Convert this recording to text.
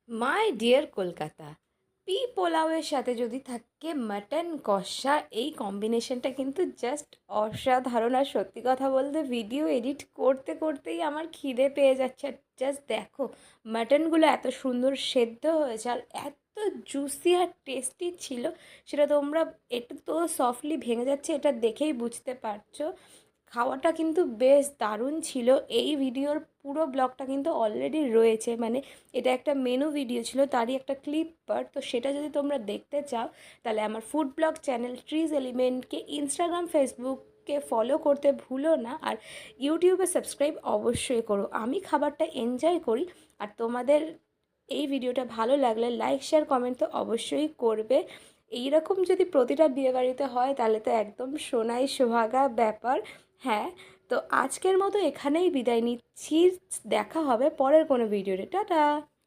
My dear Kolkata, P পোলাওয়ের সাথে যদি থাকে মাটন কষা, এই কম্বিনেশনটা কিন্তু জাস্ট অসাধারণ। আর সত্যি কথা বলতে ভিডিও এডিট করতে করতেই আমার খিদে পেয়ে যাচ্ছে। আর জাস্ট দেখো, মাটনগুলো এত সুন্দর সেদ্ধ হয়েছে আর এত জুসি আর টেস্টি ছিল, সেটা তোমরা একটু তো সফটলি ভেঙে যাচ্ছে, এটা দেখেই বুঝতে পারছো। খাওয়াটা কিন্তু বেশ দারুণ ছিল। এই ভিডিওর পুরো ব্লগটা কিন্তু অলরেডি রয়েছে, মানে এটা একটা মেনু ভিডিও ছিল, তারই একটা ক্লিপ পার্ট। তো সেটা যদি তোমরা দেখতে চাও তাহলে আমার ফুড ব্লগ চ্যানেল ট্রিজ এলিমেন্টকে ইনস্টাগ্রাম ফেসবুককে ফলো করতে ভুলো না। আর ইউটিউবে সাবস্ক্রাইব অবশ্যই করো। আমি খাবারটা এনজয় করি, আর তোমাদের এই ভিডিওটা ভালো লাগলে লাইক শেয়ার কমেন্ট তো অবশ্যই করবে। এইরকম যদি প্রতিটা বিয়েবাড়িতে হয় তাহলে তো একদম সোনাই সোহাগা ব্যাপার। হ্যাঁ, তো আজকের মতো এখানেই বিদায় নিচ্ছি। দেখা হবে পরের কোনো ভিডিওতে। টাটা।